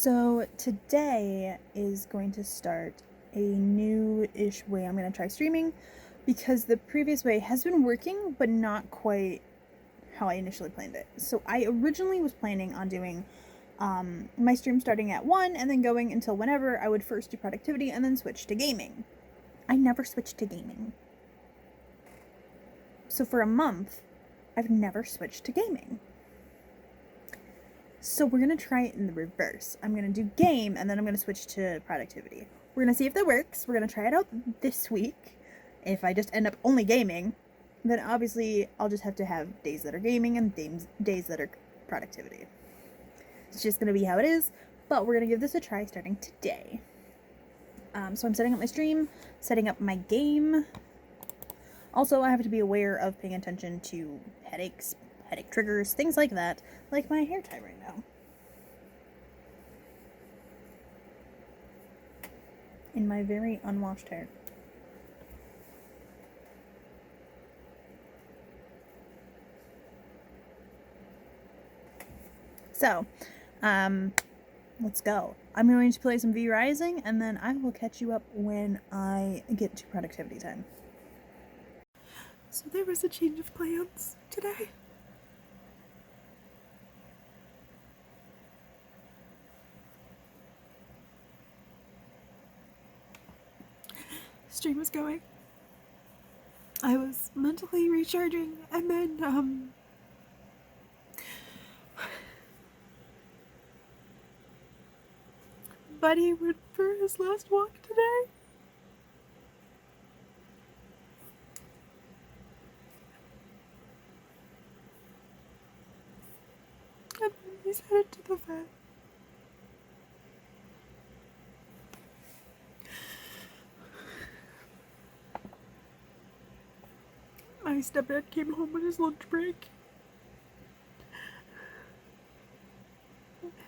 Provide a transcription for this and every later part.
So today is going to start a new-ish way I'm going to try streaming because the previous way has been working, but not quite how I initially planned it. So I originally was planning on doing my stream starting at 1 and then going until whenever. I would first do productivity and then switch to gaming. I never switched to gaming. So for a month, I've never switched to gaming. So we're going to try it in the reverse. I'm going to do game, and then I'm going to switch to productivity. We're going to see if that works. We're going to try it out this week. If I just end up only gaming, then obviously I'll just have to have days that are gaming and days that are productivity. It's just going to be how it is, but we're going to give this a try starting today. So I'm setting up my stream, setting up my game. Also, I have to be aware of paying attention to headaches, headache triggers, things like that, like my hair tie right now. In my very unwashed hair. So, let's go. I'm going to play some V Rising, and then I will catch you up when I get to productivity time. So there was a change of plans today. Stream was going. I was mentally recharging, and then Buddy went for his last walk today. And then he's headed to the vet. My stepdad came home on his lunch break.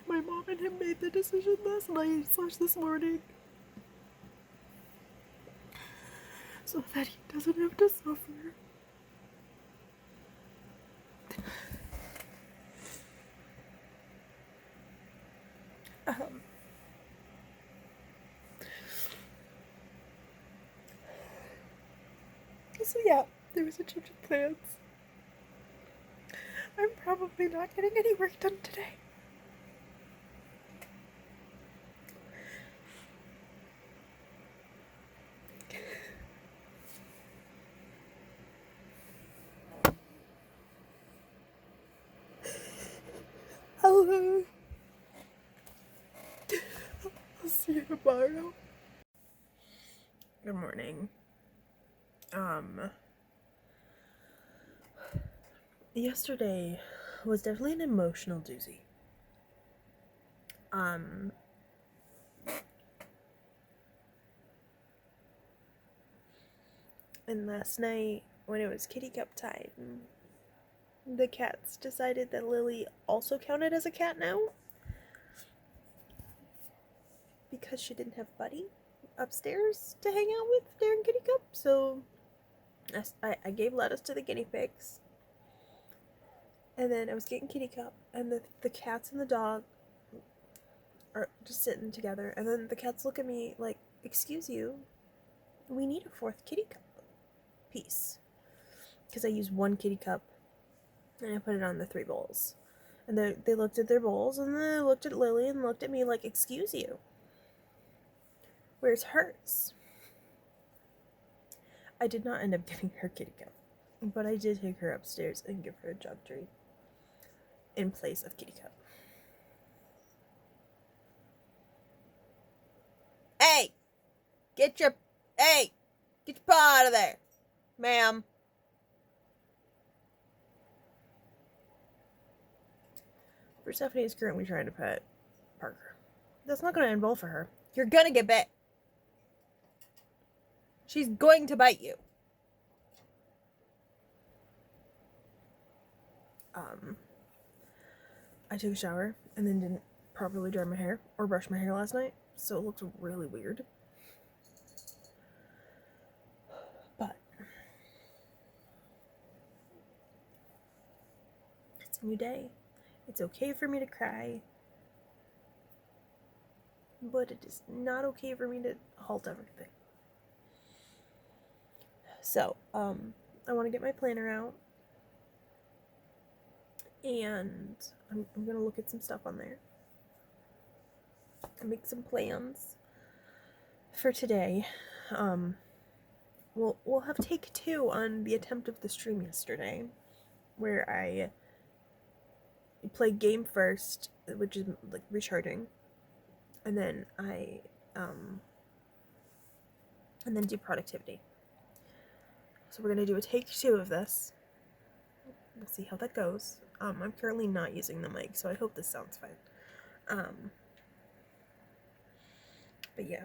My mom and him made the decision last night / this morning so that he doesn't have to suffer. So yeah, there was a change of plans. I'm probably not getting any work done today. I'll see you tomorrow. Good morning. Yesterday was definitely an emotional doozy. And last night, when it was kitty cup time, the cats decided that Lily also counted as a cat now. Because she didn't have Buddy upstairs to hang out with during kitty cup. So I gave lettuce to the guinea pigs. And then I was getting kitty cup, and the cats and the dog are just sitting together. And then the cats look at me like, "Excuse you, we need a 4th kitty cup piece." Because I used 1 kitty cup, and I put it on the 3 bowls. And they looked at their bowls, and then they looked at Lily and looked at me like, "Excuse you, where's hers?" I did not end up giving her kitty cup, but I did take her upstairs and give her a jug treat in place of kitty cup. Hey! Get your paw out of there, ma'am. Persephone is currently trying to pet Parker. That's not going to end well for her. You're gonna get bit. She's going to bite you. I took a shower and then didn't properly dry my hair or brush my hair last night, so it looked really weird. But it's a new day. It's okay for me to cry. but it is not okay for me to halt everything. So, I want to get my planner out, and I'm going to look at some stuff on there and make some plans for today. We'll have take 2 on the attempt of the stream yesterday, where I play game first, which is like recharging, and then and then do productivity. So we're gonna do a take 2 of this. We'll see how that goes. I'm currently not using the mic, so I hope this sounds fine. But yeah,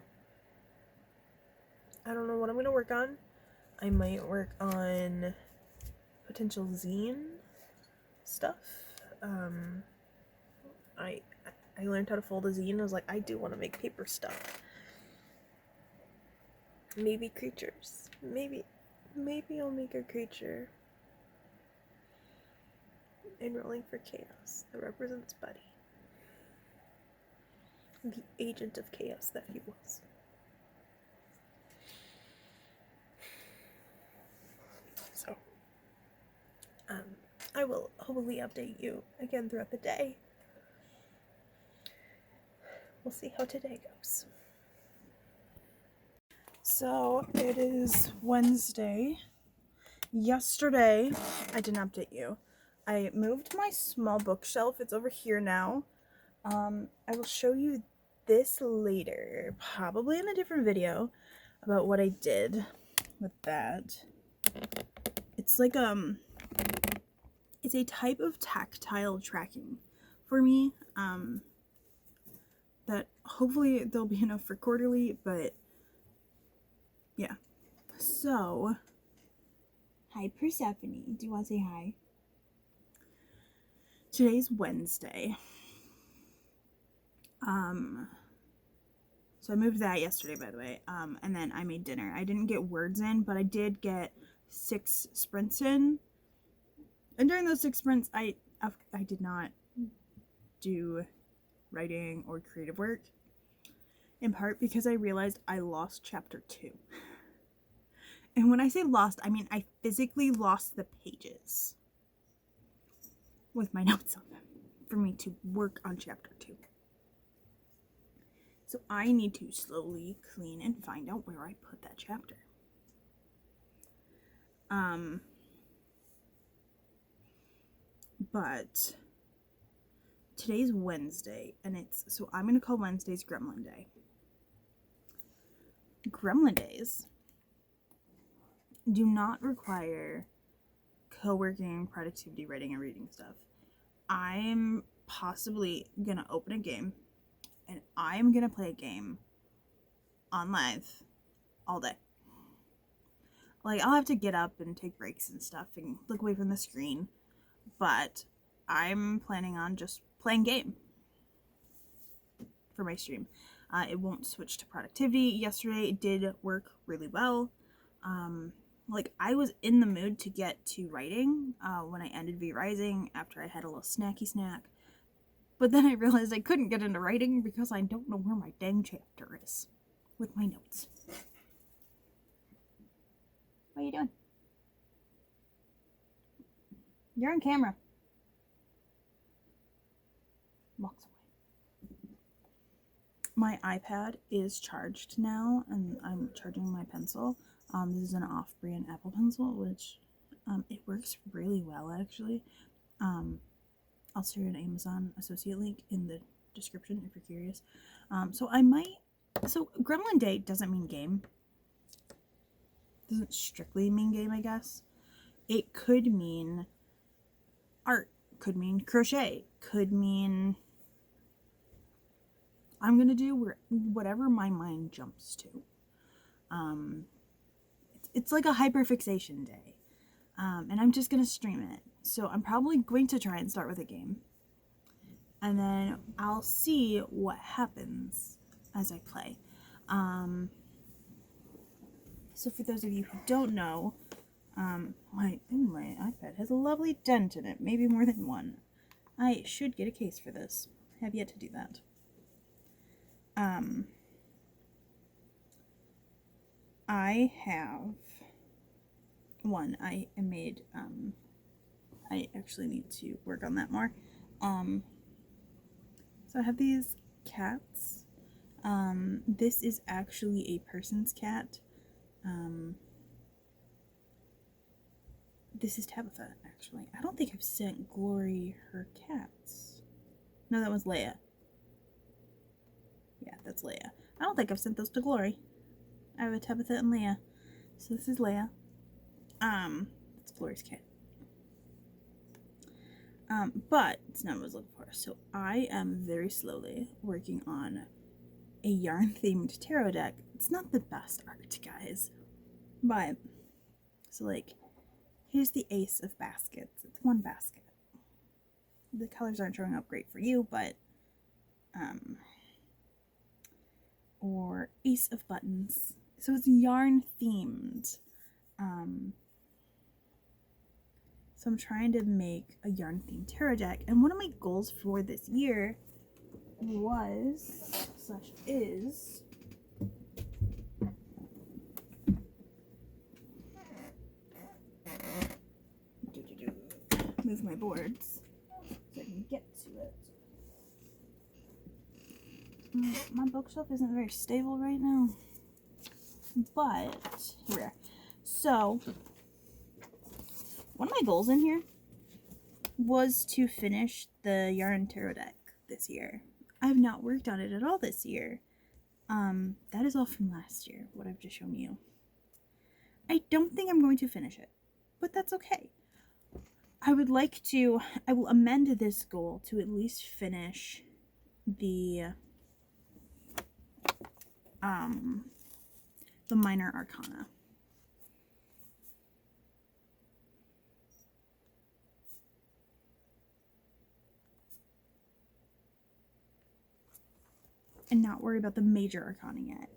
I don't know what I'm gonna work on. I might work on potential zine stuff. I learned how to fold a zine. I was like, I do want to make paper stuff. Maybe creatures. Maybe I'll make a creature. And rolling for chaos that represents Buddy, the agent of chaos that he was. So, I will hopefully update you again throughout the day. We'll see how today goes. So, it is Wednesday. Yesterday, I didn't update you. I moved my small bookshelf. It's over here now. I will show you this later, probably in a different video, about what I did with that. It's like, it's a type of tactile tracking for me, that hopefully there'll be enough for quarterly, but yeah. So, hi Persephone, do you want to say hi? Today's Wednesday. So I moved that yesterday, by the way, and then I made dinner. I didn't get words in, but I did get 6 sprints in, and during those 6 sprints, I did not do writing or creative work, in part because I realized I lost chapter 2. And when I say lost, I mean I physically lost the pages with my notes on them for me to work on chapter 2. So I need to slowly clean and find out where I put that chapter. But today's Wednesday, and so I'm gonna call Wednesdays Gremlin Day. Gremlin Days do not require co-working, productivity, writing, and reading stuff. I'm possibly gonna open a game, and I'm gonna play a game on live all day. Like, I'll have to get up and take breaks and stuff and look away from the screen, but I'm planning on just playing game for my stream. It won't switch to productivity. Yesterday it did work really well. Like, I was in the mood to get to writing when I ended V Rising after I had a little snacky snack. But then I realized I couldn't get into writing because I don't know where my dang chapter is with my notes. What are you doing? You're on camera. Walks away. My iPad is charged now, and I'm charging my pencil. This is an off-brand Apple pencil, which it works really well, actually. I'll share an Amazon associate link in the description if you're curious. So Gremlin Day doesn't mean game. Doesn't strictly mean game, I guess. It could mean art, could mean crochet, could mean I'm gonna do whatever my mind jumps to. It's like a hyperfixation day, and I'm just gonna stream it. So I'm probably going to try and start with a game, and then I'll see what happens as I play. So for those of you who don't know, my iPad has a lovely dent in it, maybe more than one. I should get a case for this. Have yet to do that. I have one. I made, I actually need to work on that more. So I have these cats. This is actually a person's cat. This is Tabitha, actually. I don't think I've sent Glory her cats. No, that was Leia. Yeah, that's Leia. I don't think I've sent those to Glory. I have a Tabitha and Leia. So this is Leia. It's Glory's cat. But it's not what I was looking for. So I am very slowly working on a yarn themed tarot deck. It's not the best art, guys. But so like here's the Ace of Baskets. It's one basket. The colors aren't showing up great for you, but or Ace of Buttons. So it's yarn themed. So I'm trying to make a yarn themed tarot deck, and one of my goals for this year was / is move my boards so I can get to it. My bookshelf isn't very stable right now, but here we are. So one of my goals in here was to finish the yarn tarot deck this year. I have not worked on it at all this year. That is all from last year, what I've just shown you. I don't think I'm going to finish it, but that's okay. I will amend this goal to at least finish the minor arcana. And not worry about the major arcana yet.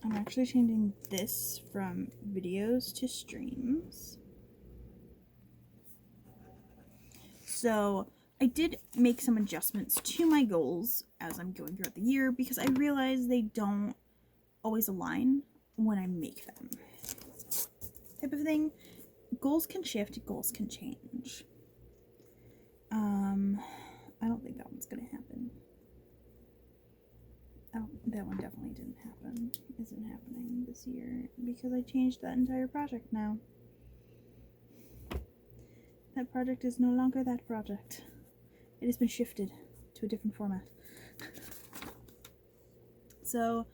I'm actually changing this from videos to streams. So I did make some adjustments to my goals as I'm going throughout the year because I realize they don't always align when I make them. Type of thing. Goals can shift, goals can change. I don't think that one's gonna happen. Oh, that one definitely didn't happen. Isn't happening this year because I changed that entire project now. That project is no longer that project. It has been shifted to a different format. So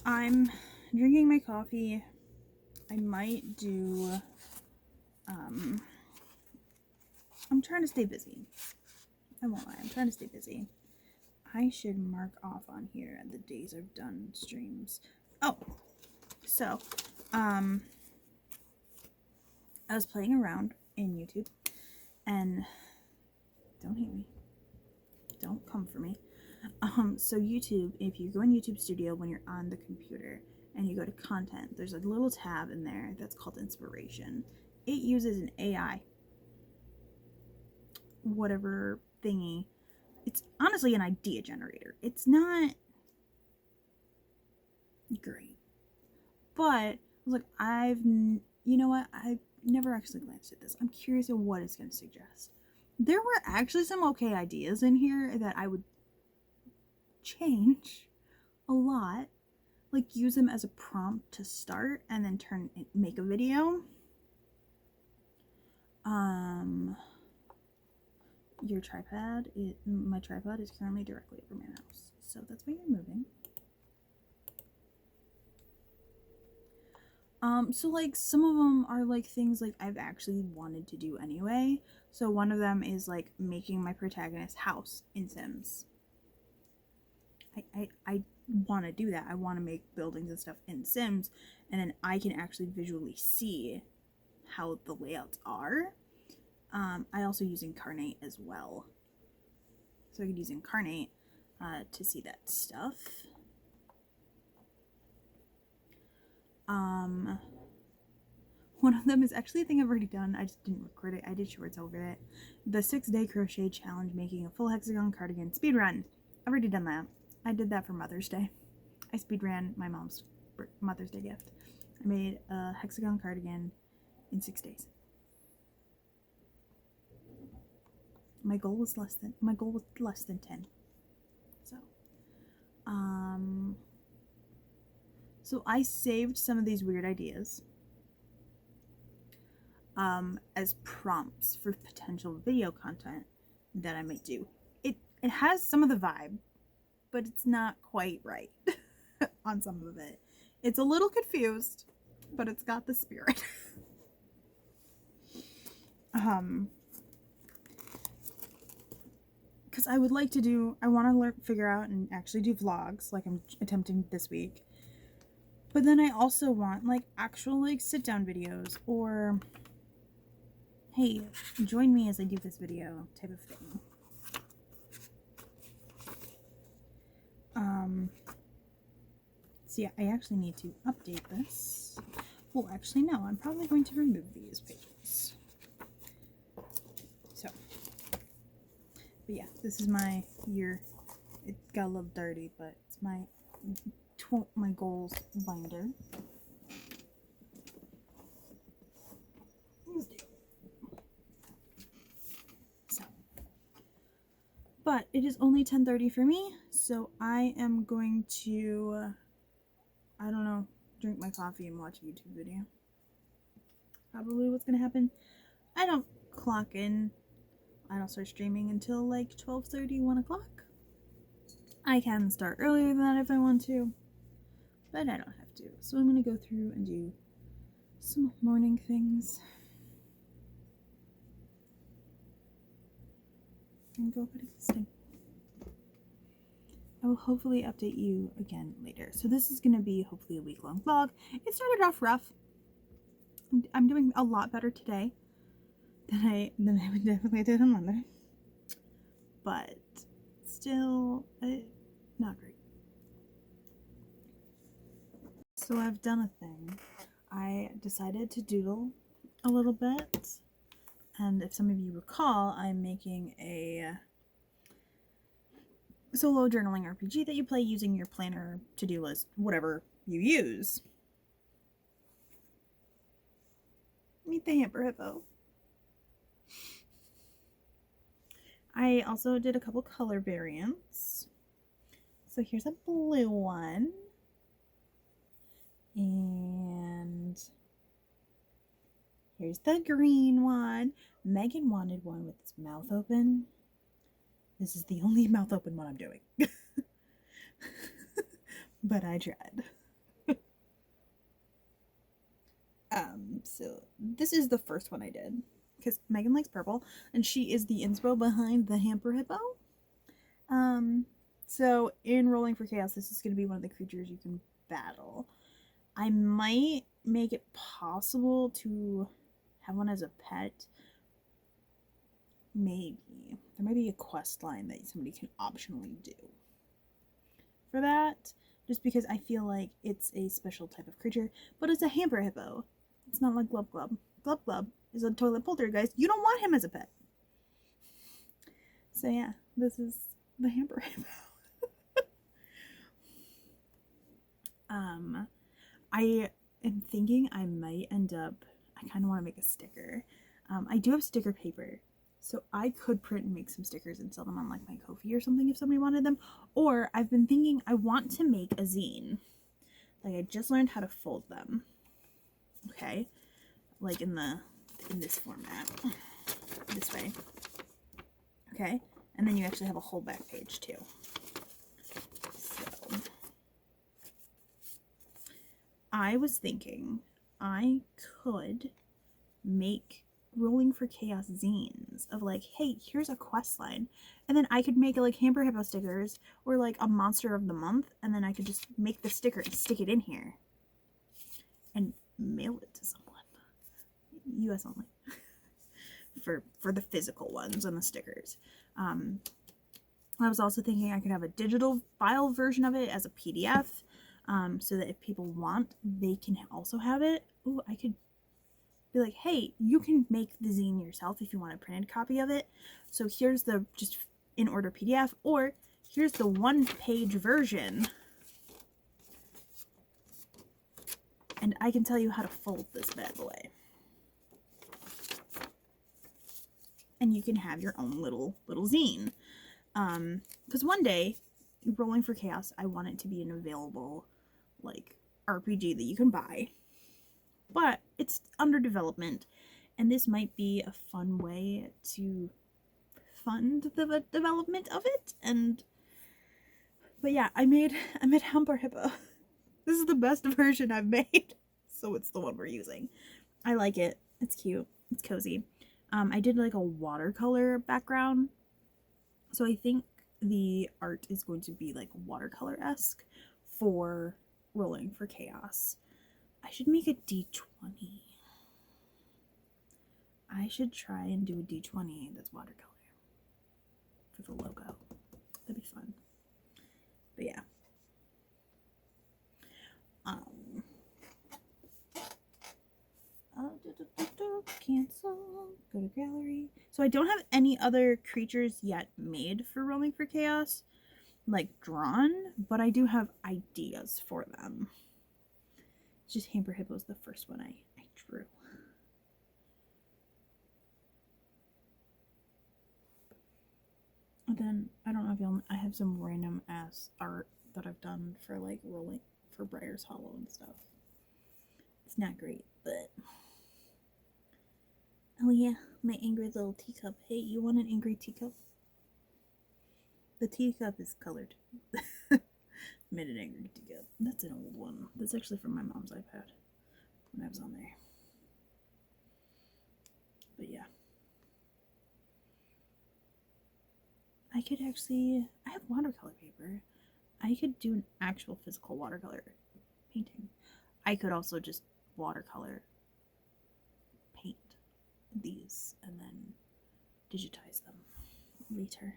I'm drinking my coffee. I might do I'm trying to stay busy. I won't lie, I'm trying to stay busy. I should mark off on here the days I've done streams. Oh, so I was playing around in YouTube, and don't hate me, don't come for me. So YouTube, if you go in YouTube Studio when you're on the computer and you go to content, there's a little tab in there that's called inspiration. It uses an AI whatever thingy. It's honestly an idea generator. It's not great, but I was like, you know what? I've never actually glanced at this. I'm curious of what it's going to suggest. There were actually some okay ideas in here that I would change a lot, like use them as a prompt to start and then make a video. Your tripod, my tripod is currently directly over my mouse, so that's why you're moving. So like some of them are like things like I've actually wanted to do anyway. So one of them is like making my protagonist's house in Sims. I want to do that. I want to make buildings and stuff in Sims, and then I can actually visually see how the layouts are. I also use Incarnate as well. So I could use Incarnate to see that stuff. One of them is actually a thing I've already done. I just didn't record it. I did shorts over it. The 6-day crochet challenge, making a full hexagon cardigan speed run. I've already done that. I did that for Mother's Day. I speed ran my mom's Mother's Day gift. I made a hexagon cardigan in 6 days. My goal was less than 10. So I saved some of these weird ideas as prompts for potential video content that I might do. It has some of the vibe, but it's not quite right on some of it. It's a little confused, but it's got the spirit. Because I would like to I want to figure out and actually do vlogs like I'm attempting this week. But then I also want like actual like sit down videos, or hey, join me as I do this video type of thing. So yeah, I actually need to update this. Well, actually no, I'm probably going to remove these pages. So, but yeah, this is my year. It got a little dirty, but it's my goals binder. So, but it is only 10:30 for me, so I am going to, I don't know, drink my coffee and watch a YouTube video. Probably what's gonna happen. I don't clock in. I don't start streaming until like 12:30, 1 o'clock. I can start earlier than that if I want to, but I don't have to. So I'm gonna go through and do some morning things and go about existing. I will hopefully update you again later. So this is gonna be hopefully a week-long vlog. It started off rough. I'm doing a lot better today than I definitely did on Monday, but still not great. So I've done a thing. I decided to doodle a little bit, and if some of you recall, I'm making a solo journaling RPG that you play using your planner, to-do list, whatever you use. Meet the Hamber Hippo. I also did a couple color variants. So here's a blue one. And here's the green one. Megan wanted one with its mouth open. This is the only mouth open one I'm doing. But I tried. So this is the first one I did, because Megan likes purple, and she is the inspo behind the Hamber Hippo. So in Rolling for Chaos, this is going to be one of the creatures you can battle. I might make it possible to have one as a pet. Maybe. There might be a quest line that somebody can optionally do for that, just because I feel like it's a special type of creature, but it's a Hamber Hippo. It's not like Glub Glub. Glub Glub is a toilet poltergeist. You don't want him as a pet. So yeah, this is the Hamber Hippo. I am thinking I might end up, I kind of want to make a sticker. I do have sticker paper, so I could print and make some stickers and sell them on like my Ko-fi or something if somebody wanted them. Or I've been thinking I want to make a zine. Like, I just learned how to fold them. Okay, like in this format, this way. Okay, and then you actually have a whole back page too. So I was thinking I could make Rolling for Chaos zines of like, hey, here's a quest line, and then I could make like Hamber Hippo stickers or like a monster of the month, and then I could just make the sticker and stick it in here and mail it to someone. US only. for the physical ones and the stickers. I was also thinking I could have a digital file version of it as a PDF, so that if people want, they can also have it. Ooh, I could be like, hey, you can make the zine yourself if you want a printed copy of it. So here's the just in order PDF, or here's the 1-page version. And I can tell you how to fold this bad boy. And you can have your own little zine. Because one day, Rolling for Chaos, I want it to be an available, like, RPG that you can buy. But it's under development, and this might be a fun way to fund the development of it. But yeah, I made Hamber Hippo. This is the best version I've made, so it's the one we're using. I like it. It's cute. It's cozy. I did like a watercolor background, so I think the art is going to be like watercolor-esque for Rolling for Chaos. I should make a D20. I should try and do a D20 that's watercolor for the logo. That'd be fun. But yeah. Cancel. Go to gallery. So I don't have any other creatures yet made for Rolling for Chaos, like drawn, but I do have ideas for them. It's just Hamber Hippo is the first one I drew. And then I don't know if y'all. I have some random ass art that I've done for like Rolling for Briar's Hollow and stuff. It's not great, but oh yeah, my angry little teacup. Hey, you want an angry teacup? The teacup is colored. Made an angry teacup. That's an old one. That's actually from my mom's iPad when I was on there. But yeah. I could actually, I have watercolor paper. I could do an actual physical watercolor painting. I could also just watercolor paint these and then digitize them later.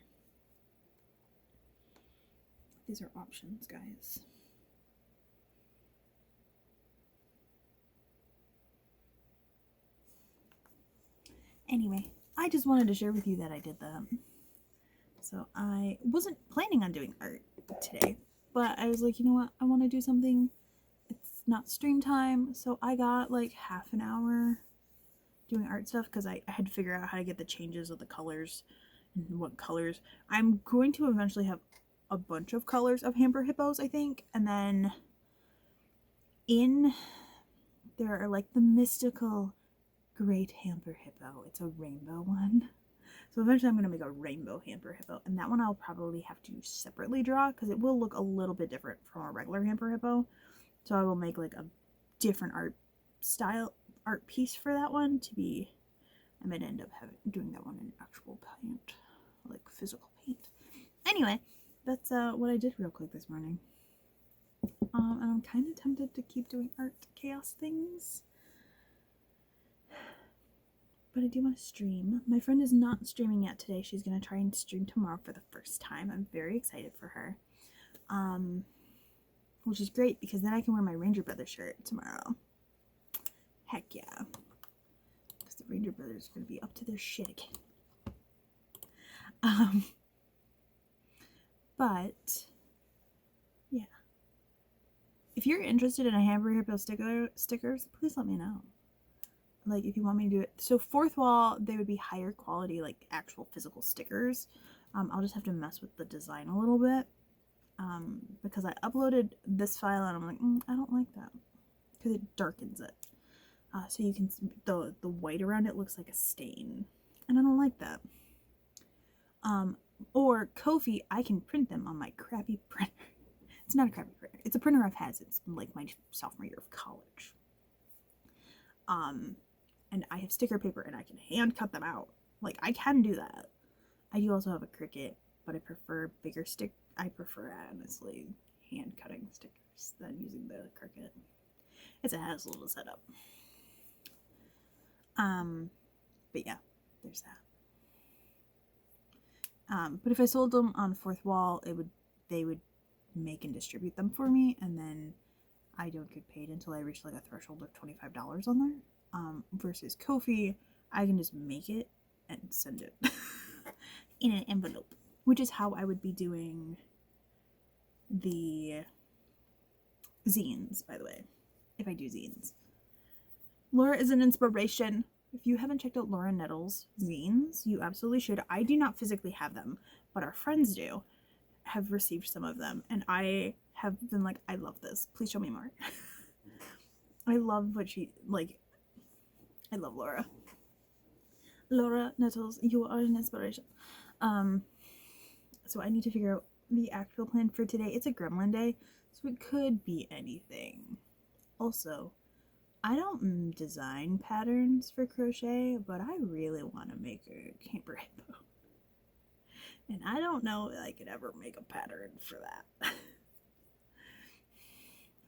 These are options, guys. Anyway, I just wanted to share with you that I did that. So I wasn't planning on doing art today, but I was like, you know what? I want to do something. It's not stream time, so I got like half an hour doing art stuff because I had to figure out how to get the changes of the colors and what colors. I'm going to eventually have a bunch of colors of Hamber Hippos, I think, and then there are like the mystical Great Hamber Hippo. It's a rainbow one. So eventually I'm going to make a rainbow Hamber Hippo, and that one I'll probably have to separately draw because it will look a little bit different from a regular Hamber Hippo. So I will make like a different art piece for that one to be. I might end up doing that one in actual paint, like physical paint. Anyway, that's what I did real quick this morning. And I'm kind of tempted to keep doing art chaos things. But I do want to stream. My friend is not streaming yet today. She's going to try and stream tomorrow for the first time. I'm very excited for her. Which is great because then I can wear my Ranger Brothers shirt tomorrow. Heck yeah. Because the Ranger Brothers are going to be up to their shit again. But yeah. If you're interested in a Hamber Hippo stickers, please let me know. Like if you want me to do it. So fourth wall, they would be higher quality, like actual physical stickers. I'll just have to mess with the design a little bit. Because I uploaded this file and I'm like, I don't like that. Because it darkens it. So you can, the white around it looks like a stain. And I don't like that. Or Ko-fi, I can print them on my crappy printer. It's not a crappy printer. It's a printer I've had since like my sophomore year of college. And I have sticker paper and I can hand cut them out. Like I can do that. I do also have a Cricut, but I prefer bigger I prefer honestly hand cutting stickers than using the Cricut. It's a hassle to set up. But yeah, there's that. But if I sold them on fourth wall, they would make and distribute them for me, and then I don't get paid until I reach like a threshold of $25 on there. versus Ko-fi, I can just make it and send it in an envelope, which is how I would be doing the zines, by the way, if I do zines. Laura is an inspiration. If you haven't checked out Laura Nettles' zines, you absolutely should. I do not physically have them, but our friends do, have received some of them, and I have been like, I love this. Please show me more. I love what she, like, I love Laura. Laura Nettles, you are an inspiration. So I need to figure out the actual plan for today. It's a gremlin day, so it could be anything. Also, I don't design patterns for crochet, but I really want to make a Hamber Hippo. And I don't know if I could ever make a pattern for that.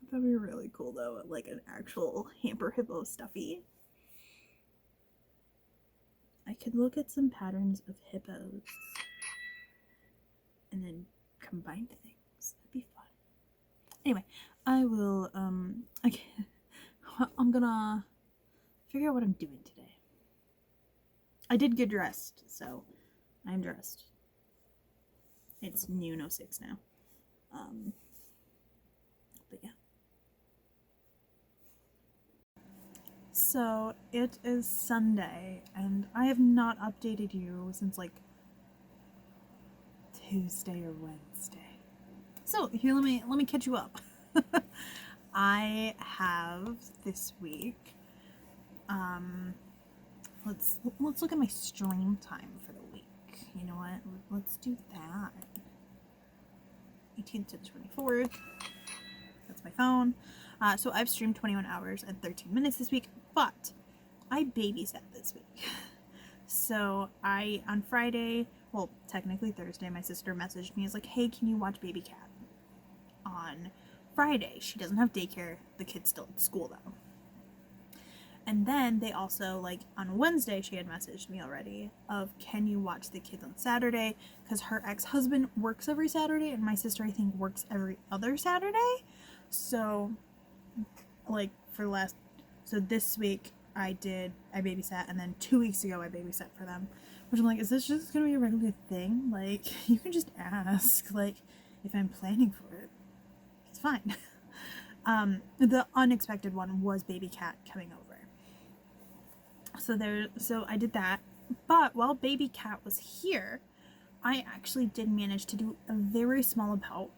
That'd be really cool though, like an actual Hamber Hippo stuffy. I could look at some patterns of hippos and then combine things. That'd be fun. Anyway, I will, okay. I'm gonna figure out what I'm doing today. I did get dressed, so I'm dressed. It's noon 06 now. But yeah. So it is Sunday, and I have not updated you since like Tuesday or Wednesday. So here, let me catch you up. I have this week. Let's look at my stream time for the week. You know what? Let's do that. 18th to 24th. That's my phone. So I've streamed 21 hours and 13 minutes this week, but I babysat this week. So on Friday, well, technically Thursday, my sister messaged me. Is like, hey, can you watch Baby Cat on Friday? She doesn't have daycare. The kid's still at school though. And then they also, like, on Wednesday, she had messaged me already of, can you watch the kids on Saturday? Because her ex-husband works every Saturday, and my sister, I think, works every other Saturday. So, like, so this week, I babysat, and then 2 weeks ago, I babysat for them. Which I'm like, is this just going to be a regular thing? Like, you can just ask, like, if I'm planning for it. It's fine. The unexpected one was Baby Cat coming over. So I did that, but while Baby Cat was here, I actually did manage to do a very small amount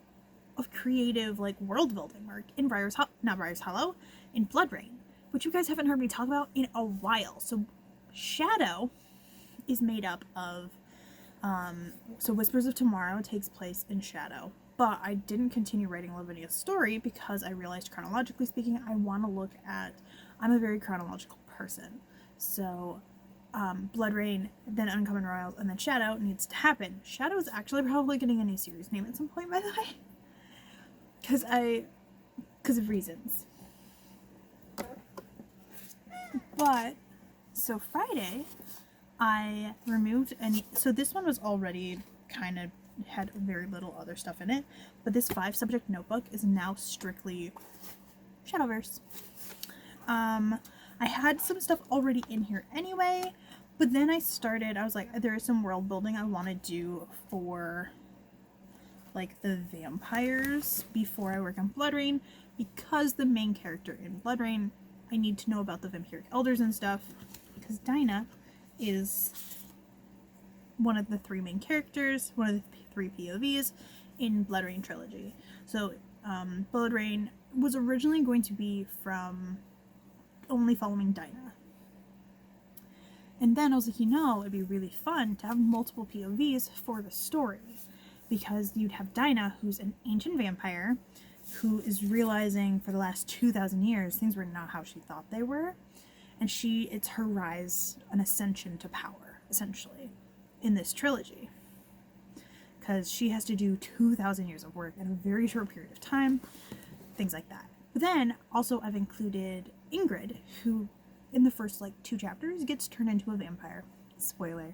of creative, like, world building work in not Briar's Hollow, in Blood Rain, which you guys haven't heard me talk about in a while. So Shadow is made up of, so Whispers of Tomorrow takes place in Shadow, but I didn't continue writing Lavinia's story because I realized, chronologically speaking, I want to look at, I'm a very chronological person. So, Blood Rain, then Uncommon Royals, and then Shadow needs to happen. Shadow is actually probably getting a new series name at some point, by the way. Because of reasons. But, so Friday, I removed so this one was already kind of had very little other stuff in it, but this 5-subject notebook is now strictly Shadowverse. I had some stuff already in here anyway, but then I was like, there is some world building I want to do for, like, the vampires before I work on Blood Rain, because the main character in Blood Rain, I need to know about the vampiric elders and stuff, because Dinah is one of the 3 main characters, one of the 3 POVs in Blood Rain trilogy. So, Blood Rain was originally going to be from only following Dinah. And then I was like, it'd be really fun to have multiple POVs for the story, because you'd have Dinah, who's an ancient vampire, who is realizing for the last 2,000 years things were not how she thought they were, and it's her rise, an ascension to power, essentially, in this trilogy, because she has to do 2,000 years of work in a very short period of time, things like that. But then also I've included Ingrid, who in the first, like, 2 chapters gets turned into a vampire. Spoiler.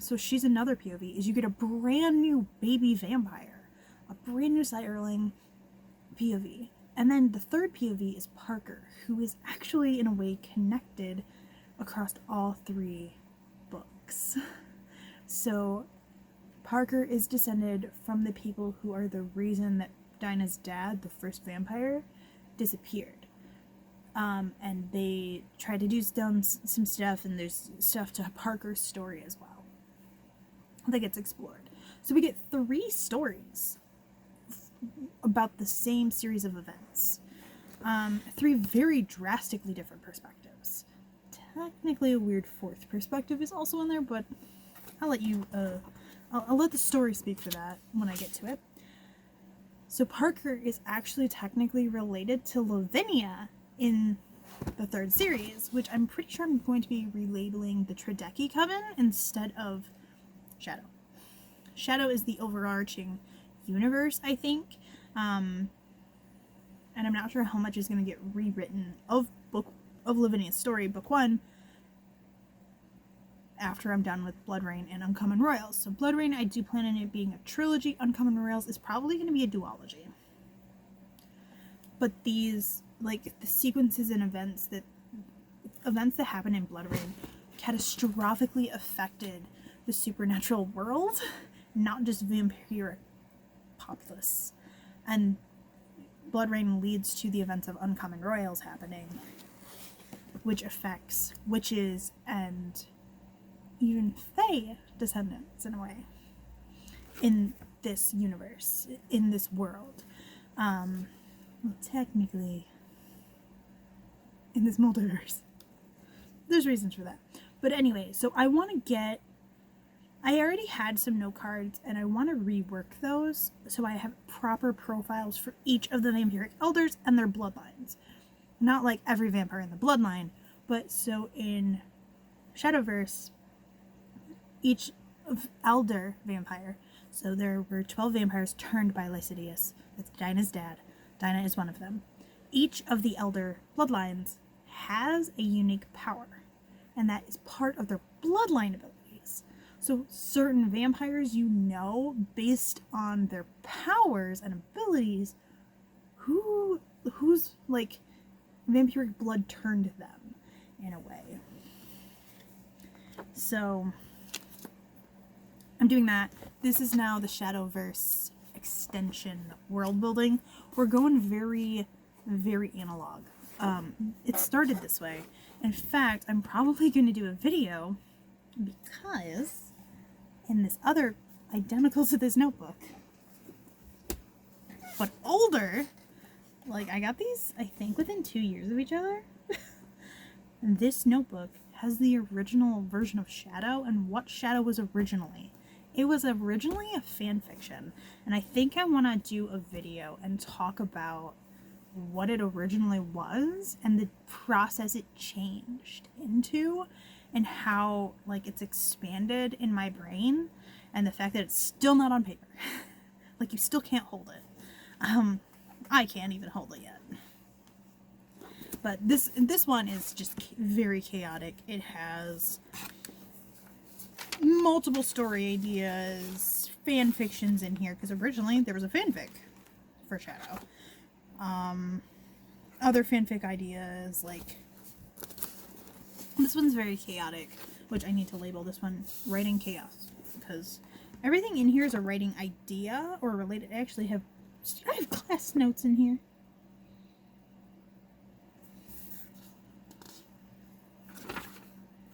So she's another POV, is you get a brand new baby vampire, a brand new Sirling POV, And then the third POV is Parker, who is actually in a way connected across all 3 books. So Parker is descended from the people who are the reason that Dinah's dad, the first vampire, disappeared. And they try to do some stuff, and there's stuff to Parker's story as well that gets explored. So we get 3 stories about the same series of events. 3 very drastically different perspectives. Technically a weird 4th perspective is also in there, but I'll let you, I'll let the story speak for that when I get to it. So Parker is actually technically related to Lavinia in the 3rd series, which I'm pretty sure I'm going to be relabeling the Trideki Coven instead of Shadow. Shadow is the overarching universe, I think, and I'm not sure how much is going to get rewritten of Lavinia's story, book 1, after I'm done with Blood Rain and Uncommon Royals. So Blood Rain, I do plan on it being a trilogy. Uncommon Royals is probably going to be a duology. But these, like, the sequences and events that happen in Blood Rain catastrophically affected the supernatural world, not just vampiric populace. And Blood Rain leads to the events of Uncommon Royals happening, which affects witches and even Fae descendants in a way in this universe, in this world. Well, technically in this multiverse. There's reasons for that. But anyway, so I already had some note cards, and I want to rework those so I have proper profiles for each of the vampiric elders and their bloodlines. Not like every vampire in the bloodline, but so in Shadowverse, each elder vampire, so there were 12 vampires turned by Lycidius. That's Dinah's dad. Dinah is one of them. Each of the elder bloodlines has a unique power, and that is part of their bloodline abilities. So certain vampires, you know, based on their powers and abilities, whose like vampiric blood turned them in a way. So I'm doing that. This is now the Shadowverse extension world building. We're going very, very analog. It started this way. In fact, I'm probably going to do a video because in this other identical to this notebook, but older, like I got these, I think, within 2 years of each other. And this notebook has the original version of Shadow and what Shadow was originally. It was originally a fan fiction, and I think I want to do a video and talk about what it originally was and the process it changed into and how like it's expanded in my brain, and the fact that it's still not on paper. Like you still can't hold it. I can't even hold it yet. But this one is just very chaotic. It has multiple story ideas, fan fictions in here, because originally there was a fanfic for Shadow. Other fanfic ideas, like this one's very chaotic, which I need to label this one Writing Chaos, because everything in here is a writing idea or related. I have class notes in here.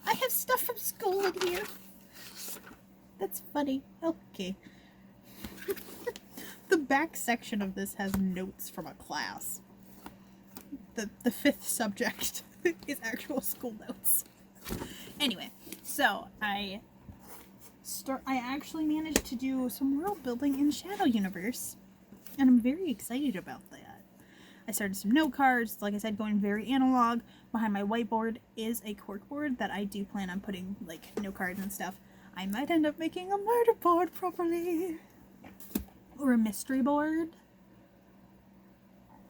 I have stuff from school in here. That's funny. Okay. The back section of this has notes from a class. The 5th subject is actual school notes. Anyway, so I actually managed to do some world building in Shadow Universe, and I'm very excited about that. I started some note cards, like I said, going very analog. Behind my whiteboard is a corkboard that I do plan on putting like note cards and stuff. I might end up making a murder board properly. Or a mystery board.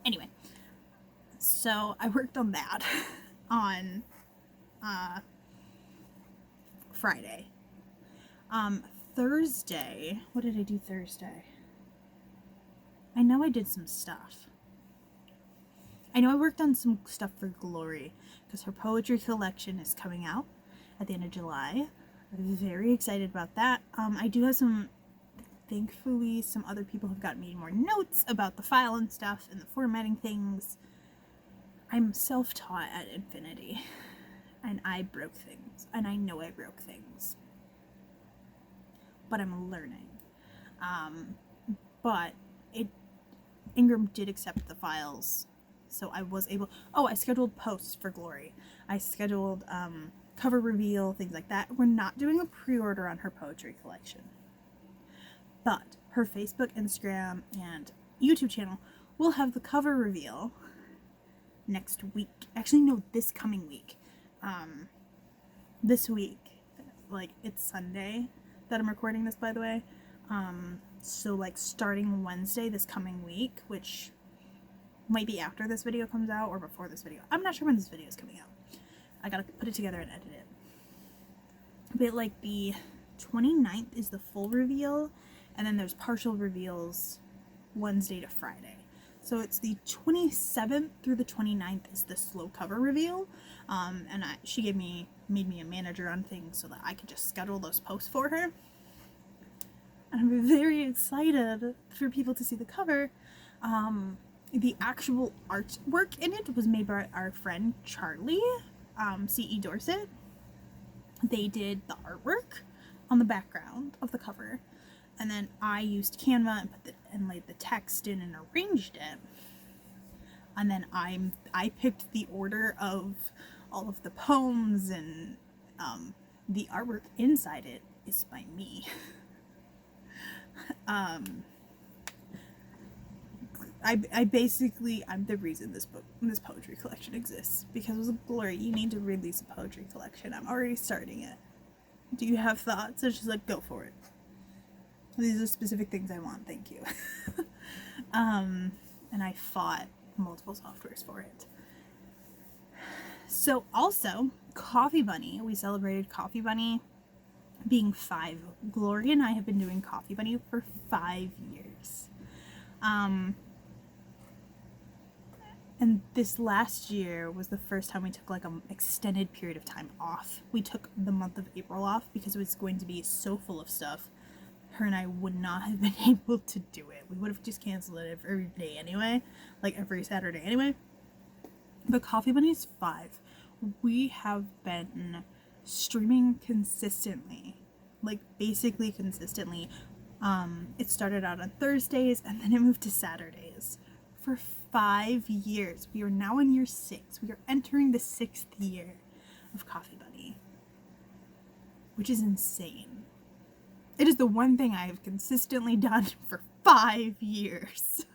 Anyway. So I worked on that on Friday. Thursday. What did I do Thursday? I know I did some stuff. I know I worked on some stuff for Glory because her poetry collection is coming out at the end of July. I'm very excited about that. I do have some, thankfully, some other people have gotten me more notes about the file and stuff and the formatting things. I'm self-taught at Infinity, and I broke things, and I know I broke things, but I'm learning. But Ingram did accept the files, so I was able. Oh, I scheduled posts for Glory. I scheduled cover reveal, things like that. We're not doing a pre-order on her poetry collection, but her Facebook, Instagram, and YouTube channel will have the cover reveal next week. Actually, no, this coming week. This week, like, it's Sunday that I'm recording this, by the way. So like starting Wednesday this coming week, which might be after this video comes out or before this video. I'm not sure when this video is coming out. I gotta put it together and edit it. But like the 29th is the full reveal, and then there's partial reveals Wednesday to Friday. So it's the 27th through the 29th is the slow cover reveal. And she made me a manager on things so that I could just schedule those posts for her. And I'm very excited for people to see the cover. The actual artwork in it was made by our friend Charlie, C.E. Dorset. They did the artwork on the background of the cover, and then I used Canva and laid the text in and arranged it. And then I picked the order of all of the poems, and the artwork inside it is by me. I'm the reason this poetry collection exists, because with Glory, you need to release a poetry collection. I'm already starting it. Do you have thoughts? And she's like, go for it. These are specific things I want, thank you. And I fought multiple softwares for it. So also, Coffee Bunny, we celebrated Coffee Bunny being 5. Glory and I have been doing Coffee Bunny for 5 years. And this last year was the first time we took like an extended period of time off. We took the month of April off because it was going to be so full of stuff. Her and I would not have been able to do it. We would have just canceled it every day anyway, like every Saturday anyway. But Coffee Bunny is 5. We have been streaming consistently, like basically consistently. It started out on Thursdays and then it moved to Saturdays for 5 years. We are now in year 6. We are entering the 6th year of Coffee Bunny, which is insane. It is the one thing I have consistently done for 5 years.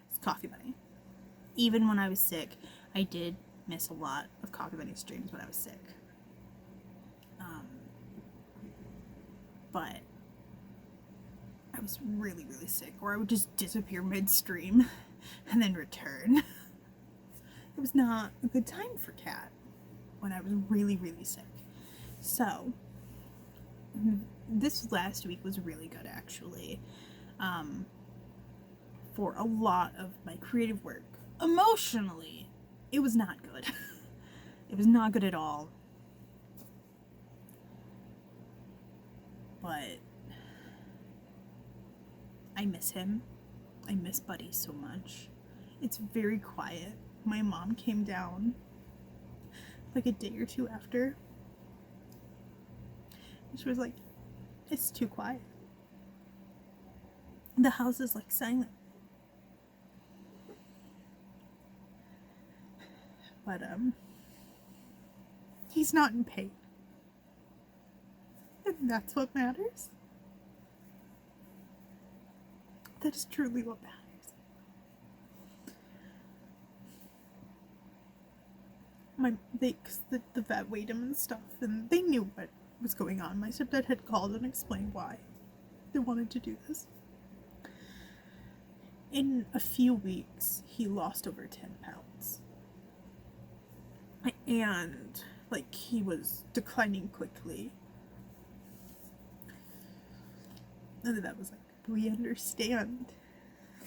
It's Coffee Bunny. Even when I was sick, I did miss a lot of Coffee Bunny streams when I was sick. But I was really, really sick, or I would just disappear midstream and then return. It was not a good time for Kat when I was really, really sick. So this last week was really good, actually, for a lot of my creative work. Emotionally, it was not good. It was not good at all. But I miss him. I miss Buddy so much. It's very quiet. My mom came down like a day or two after. She was like, it's too quiet. The house is like silent. But he's not in pain. And that's what matters. That is truly what matters. The vet weighed him and stuff, and they knew what was going on. My stepdad had called and explained why they wanted to do this. In a few weeks, he lost over 10 pounds. And, like, he was declining quickly. And the vet was like, we understand.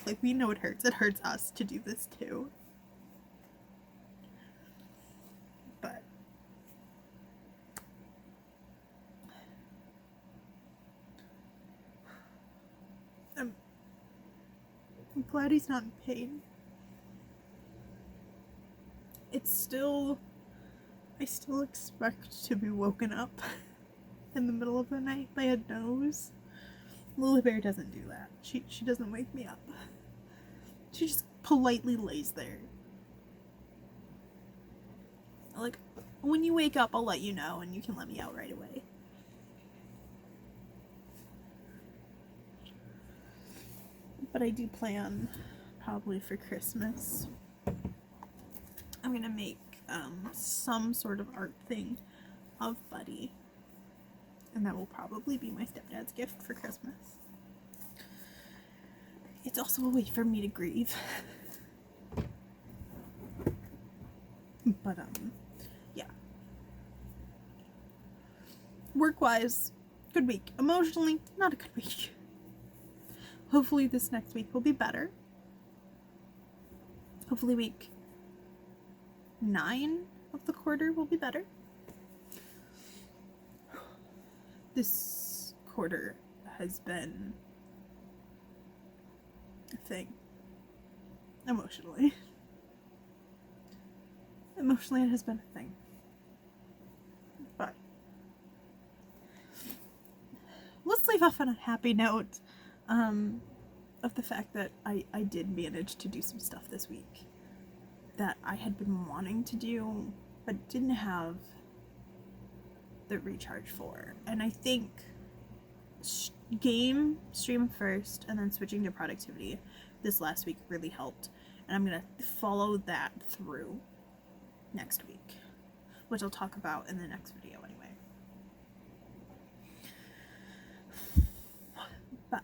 Like, we know it hurts. It hurts us to do this too. glad he's not in pain. It's still... I still expect to be woken up in the middle of the night by a nose. Lily Bear doesn't do that. She doesn't wake me up. She just politely lays there. Like, when you wake up, I'll let you know and you can let me out right away. But I do plan, probably for Christmas, I'm gonna make some sort of art thing of Buddy. And that will probably be my stepdad's gift for Christmas. It's also a way for me to grieve. But, yeah. Work-wise, good week. Emotionally, not a good week. Hopefully this next week will be better. Hopefully week 9 of the quarter will be better. This quarter has been a thing. Emotionally. Emotionally, it has been a thing. But let's leave off on a happy note of the fact that I did manage to do some stuff this week that I had been wanting to do but didn't have the recharge for. And I think game stream first and then switching to productivity this last week really helped, and I'm gonna follow that through next week, which I'll talk about in the next video anyway. But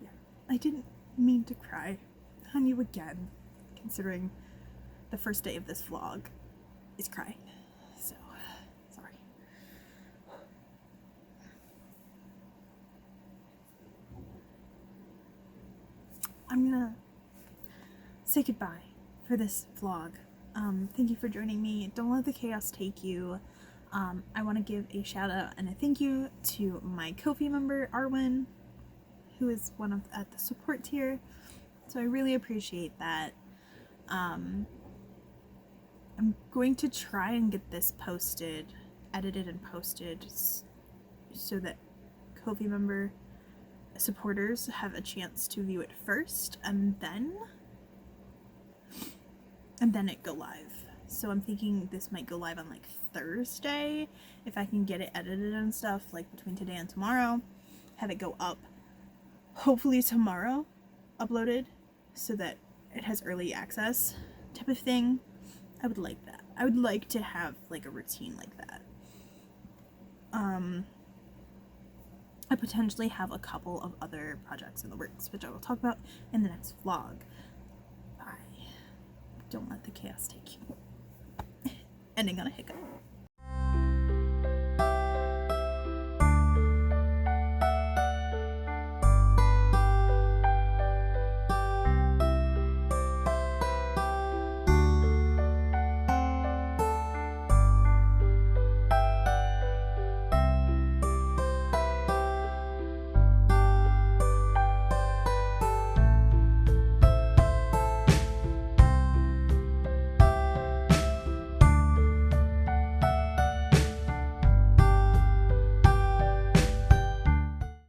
yeah, I didn't mean to cry on you again, considering the first day of this vlog is crying, so sorry. I'm gonna say goodbye for this vlog. Thank you for joining me. Don't let the chaos take you. I want to give a shout out and a thank you to my Ko-fi member Arwen, who is one of at the support tier. So I really appreciate that. I'm going to try and get this posted, edited and posted, so that Ko-fi member supporters have a chance to view it first, and then it go live. So I'm thinking this might go live on like Thursday, if I can get it edited and stuff, like between today and tomorrow, have it go up hopefully tomorrow, uploaded, so that it has early access type of thing. I would like that. I would like to have like a routine like that. I potentially have a couple of other projects in the works, which I will talk about in the next vlog. Bye. Don't let the chaos take you. Ending on a hiccup.